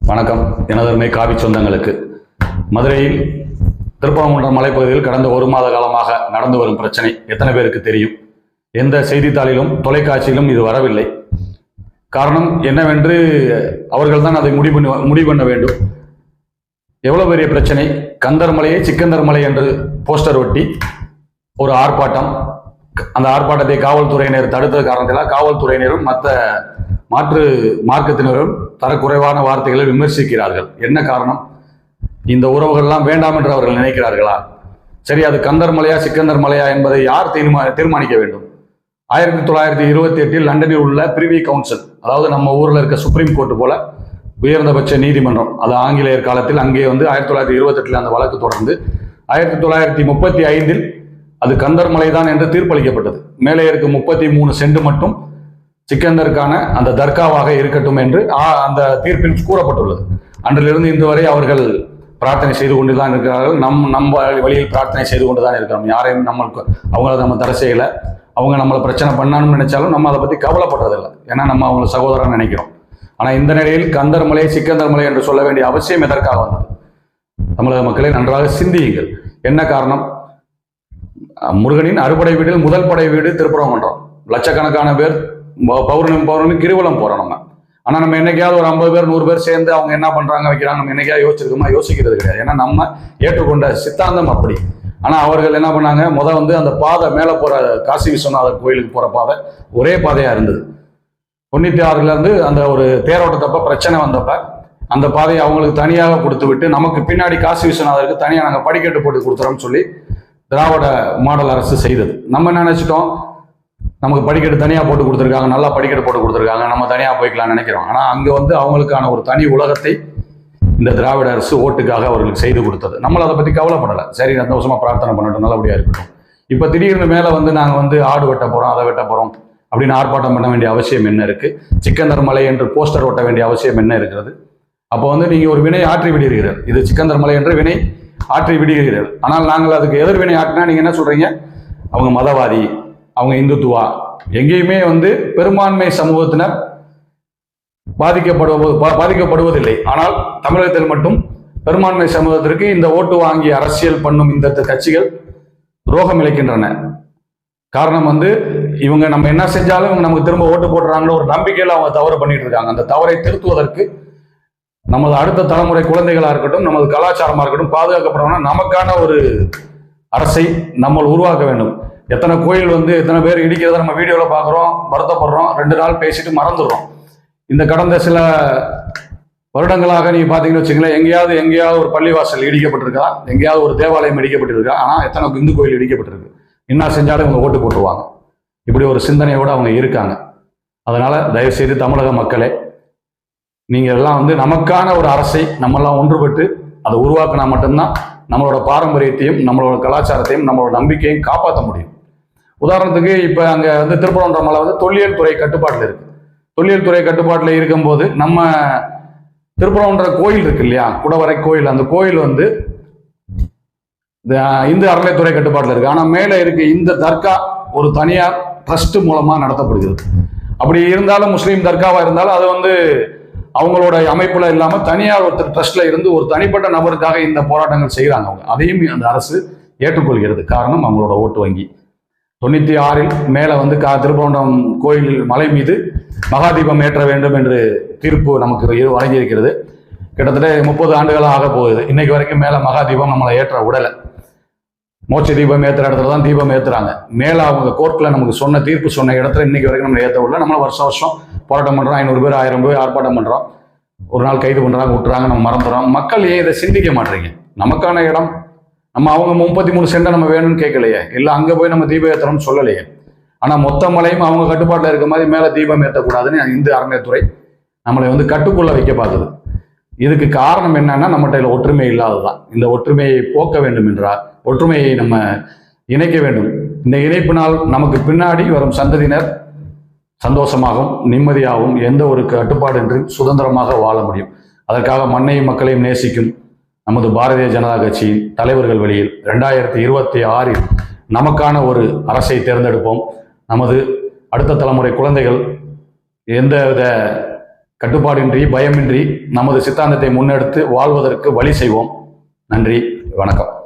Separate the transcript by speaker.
Speaker 1: வணக்கம். எனதருமை காவி சொந்தங்களுக்கு, மதுரையில் திருப்பரங்குன்றம் மலைப்பகுதியில் கடந்த ஒரு மாத காலமாக நடந்து வரும் பிரச்சனை எத்தனை பேருக்கு தெரியும்? எந்த செய்தித்தாளிலும் தொலைக்காட்சியிலும் இது வரவில்லை. காரணம் என்னவென்று அவர்கள் தான் அதை முடிவு பண்ண வேண்டும். எவ்வளவு பெரிய பிரச்சனை! கந்தர் மலையை சிக்கந்தர் மலை என்று போஸ்டர் ஒட்டி ஒரு ஆர்ப்பாட்டம். அந்த ஆர்ப்பாட்டத்தை காவல்துறையினர் தடுத்த காரணத்தினால் காவல்துறையினரும் மாற்று மார்க்கத்தினரும் தரக்குறைவான வார்த்தைகளை விமர்சிக்கிறார்கள். என்ன காரணம்? இந்த உறவுகள்லாம் வேண்டாம் என்று அவர்கள் நினைக்கிறார்களா? சரி, அது கந்தர் மலையா சிக்கந்தர் மலையா என்பதை யார் தீர்மானிக்க வேண்டும்? 1928 லண்டனில் உள்ள பிரிவி கவுன்சில், அதாவது நம்ம ஊரில் இருக்க சுப்ரீம் கோர்ட் போல உயர்ந்தபட்ச நீதிமன்றம், அது ஆங்கிலேயர் காலத்தில் அங்கே 1928 அந்த வழக்கு தொடர்ந்து 1935 அது கந்தர் மலைதான் என்று தீர்ப்பளிக்கப்பட்டது. மேலே இருக்க 33 சென்ட் மட்டும் சிக்கந்தருக்கான அந்த தர்காவாக இருக்கட்டும் என்று அந்த தீர்ப்பில் கூறப்பட்டுள்ளது. அன்றிலிருந்து இன்று வரை அவர்கள் பிரார்த்தனை செய்து கொண்டுதான் இருக்கிறார்கள். நம்ம வழியில் பிரார்த்தனை செய்து கொண்டுதான் இருக்கிறோம். யாரையும் அவங்கள நம்ம தடை செய்யலை. அவங்க நம்மளை பிரச்சனை பண்ணான்னு நினைச்சாலும் நம்ம அதை பற்றி கவலைப்படுறதில்லை. ஏன்னா நம்ம அவங்களை சகோதரன் நினைக்கிறோம். ஆனால் இந்த நிலையில் கந்தர் மலை சிக்கந்தர் மலை என்று சொல்ல வேண்டிய அவசியம் எதற்காக வந்தது? தமிழக மக்களை நன்றாக சிந்தியுங்கள். என்ன காரணம்? முருகனின் அறுபடை வீடில் முதல் படை வீடு திருப்பரங்குன்றம். லட்சக்கணக்கான பேர் பௌர்ணமி கிரிவலம் போறோம் நம்ம. ஆனா நம்ம என்னைக்காவது ஒரு 50 பேர் 100 பேர் சேர்ந்து அவங்க என்ன பண்றாங்க வைக்கிறாங்க நம்ம என்னைக்காவது யோசிச்சிருக்கோமா? யோசிக்கிறது கிடையாது. ஏன்னா நம்ம ஏற்றுக்கொண்ட சித்தாந்தம் அப்படி. ஆனா அவர்கள் என்ன பண்ணாங்க? அந்த பாதை மேல போற காசி விஸ்வநாதர் கோயிலுக்கு போற பாதை ஒரே பாதையா இருந்தது. 96 இருந்து அந்த ஒரு தேரோட்டத்தப்ப பிரச்சனை வந்தப்ப அந்த பாதையை அவங்களுக்கு தனியாக கொடுத்து விட்டு நமக்கு பின்னாடி காசி விஸ்வநாதருக்கு தனியாக நாங்கள் படிக்கட்டு போட்டு கொடுத்துறோம்னு சொல்லி திராவிட மாடல் அரசு செய்தது. நம்ம என்ன நினைச்சிட்டோம்? நமக்கு படிக்கட்டு தனியாக போட்டு கொடுத்துருக்காங்க, நல்லா படிக்கட்டு போட்டு கொடுத்துருக்காங்க, நம்ம தனியாக போய்க்கலாம்னு நினைக்கிறோம். ஆனால் அங்கே அவங்களுக்கான ஒரு தனி உலகத்தை இந்த திராவிட அரசு ஓட்டுக்காக அவர்களுக்கு செய்து கொடுத்தது. நம்மள அதை பற்றி கவலைப்படலை. சரி, சந்தோஷமா பிரார்த்தனை பண்ணட்டும், நல்லபடியாக இருக்கட்டும். இப்போ திடீர்னு மேலே நாங்கள் ஆடு வெட்ட போகிறோம், அதை வெட்ட போகிறோம் அப்படின்னு ஆர்ப்பாட்டம் பண்ண வேண்டிய அவசியம் என்ன இருக்கு? சிக்கந்தர் மலை என்று போஸ்டர் ஓட்ட வேண்டிய அவசியம் என்ன இருக்கிறது? அப்போ நீங்கள் ஒரு வினை ஆற்றி விடுகிறீர்கள். இது சிக்கந்தர் மலை என்று வினை ஆற்றி விடுகிறீர்கள். ஆனால் நாங்கள் அதுக்கு எதிர்வினை ஆற்றினா நீங்கள் என்ன சொல்றீங்க? அவங்க மதவாதி, அவங்க இந்துத்துவா. எங்கேயுமே பெரும்பான்மை சமூகத்தினர் பாதிக்கப்படுவதில்லை. ஆனால் தமிழகத்தில் மட்டும் பெரும்பான்மை சமூகத்திற்கு இந்த ஓட்டு வாங்கி அரசியல் பண்ணும் இந்த கட்சிகள் துரோகம் இழைக்கின்றன. காரணம் இவங்க நம்ம என்ன செஞ்சாலும் இவங்க நமக்கு திரும்ப ஓட்டு போடுறாங்கன்னு ஒரு நம்பிக்கையில் அவங்க தவறு பண்ணிட்டு இருக்காங்க. அந்த தவறை திருத்துவதற்கு நமது அடுத்த தலைமுறை குழந்தைகளா இருக்கட்டும், நமது கலாச்சாரமா இருக்கட்டும் பாதுகாக்கப்படணும். நமக்கான ஒரு அரசை நம்ம உருவாக்க வேண்டும். எத்தனை கோயில் எத்தனை பேர் இடிக்கிறத நம்ம வீடியோவில் பார்க்குறோம், வருத்தப்படுறோம், 2 நாள் பேசிட்டு மறந்துடுறோம். இந்த கடந்த சில வருடங்களாக நீங்கள் பார்த்தீங்கன்னு வச்சுங்களேன், எங்கேயாவது ஒரு பள்ளிவாசல் இடிக்கப்பட்டிருக்கா, எங்கேயாவது ஒரு தேவாலயம் இடிக்கப்பட்டிருக்கா, ஆனால் எத்தனை இந்து கோயில் இடிக்கப்பட்டிருக்கு. என்ன செஞ்சாலும் இவங்க ஓட்டு போட்டுருவாங்க. இப்படி ஒரு சிந்தனையோடு அவங்க இருக்காங்க. அதனால தயவுசெய்து தமிழக மக்களே, நீங்கள் எல்லாம் நமக்கான ஒரு அரசை நம்மெல்லாம் ஒன்றுபட்டு அதை உருவாக்கினா மட்டும்தான் நம்மளோட பாரம்பரியத்தையும் நம்மளோட கலாச்சாரத்தையும் நம்மளோட நம்பிக்கையும் காப்பாற்ற முடியும். உதாரணத்துக்கு இப்போ அங்கே திருப்பரங்குன்றம் மலை தொல்லியல் துறை கட்டுப்பாட்டில் இருக்கு. தொல்லியல் துறை கட்டுப்பாட்டில் இருக்கும்போது நம்ம திருப்பரங்குன்ற கோயில் இருக்கு இல்லையா, குடவரை கோயில், அந்த கோயில் இந்து அறநிலைத்துறை கட்டுப்பாட்டில் இருக்கு. ஆனால் மேலே இருக்கு இந்த தர்கா ஒரு தனியார் ட்ரஸ்ட் மூலமாக நடத்தப்படுகிறது. அப்படி இருந்தாலும் முஸ்லீம் தர்காவா இருந்தாலும் அது அவங்களோட அமைப்புல இல்லாம தனியார் ஒருத்தர் ட்ரஸ்ட்ல இருந்து ஒரு தனிப்பட்ட நபருக்காக இந்த போராட்டங்கள் செய்யறாங்க. அவங்க அதையும் அந்த அரசு ஏற்றுக்கொள்கிறது. காரணம் அவங்களோட ஓட்டு வங்கி. 96 மேல திருப்பரங்குன்றம் கோயில் மலை மீது மகாதீபம் ஏற்ற வேண்டும் என்று தீர்ப்பு நமக்கு வழங்கியிருக்கிறது. கிட்டத்தட்ட 30 ஆண்டுகளாக ஆக போகுது. இன்னைக்கு வரைக்கும் மேல மகாதீபம் நம்மளை ஏற்ற விடலை. மோட்ச தீபம் ஏற்றுற இடத்துல தான் தீபம் ஏற்றுறாங்க. மேலே அவங்க கோர்ட்டில் நமக்கு தீர்ப்பு சொன்ன இடத்துல இன்னைக்கு வரைக்கும் நம்ம ஏற்ற விடல. நம்மள வருஷம் போராட்டம் பண்ணுறோம். 500 பேர் 1000 பேர் ஆர்ப்பாட்டம் பண்ணுறோம். ஒரு நாள் கைது பண்ணுறாங்க, விட்டுறாங்க, நம்ம மறந்துடுறோம். மக்கள் ஏன் இதை சிந்திக்க மாட்டேறீங்க? நமக்கான இடம் நம்ம அவங்க 33 சென்டை நம்ம வேணும்னு கேட்கலையே, இல்லை அங்கே போய் நம்ம தீபம் ஏற்றுறோம்னு சொல்லலையே. ஆனால் மொத்த மலையும் அவங்க கட்டுப்பாட்டில் இருக்க மாதிரி மேலே தீபம் ஏற்றக்கூடாதுன்னு இந்து அறநிலையத்துறை நம்மளை கட்டுக்குள்ள வைக்க பார்க்குது. இதுக்கு காரணம் என்னன்னா நம்மகிட்ட ஒற்றுமை இல்லாததான். இந்த ஒற்றுமையை போக்க வேண்டும் என்றால் ஒற்றுமையை நம்ம இணைக்க வேண்டும். இந்த இணைப்பினால் நமக்கு பின்னாடி வரும் சந்ததியினர் சந்தோஷமாகவும் நிம்மதியாகவும் எந்த ஒரு கட்டுப்பாடின்றி சுதந்திரமாக வாழ முடியும். அதற்காக மண்ணையும் மக்களையும் நேசிக்கும் நமது பாரதிய ஜனதா கட்சியின் தலைவர்கள் வழியில் 2026 நமக்கான ஒரு அரசை தேர்ந்தெடுப்போம். நமது அடுத்த தலைமுறை குழந்தைகள் எந்தவித கட்டுப்பாடின்றி பயமின்றி நமது சித்தாந்தத்தை முன்னெடுத்து வாழ்வதற்கு வழி செய்வோம். நன்றி, வணக்கம்.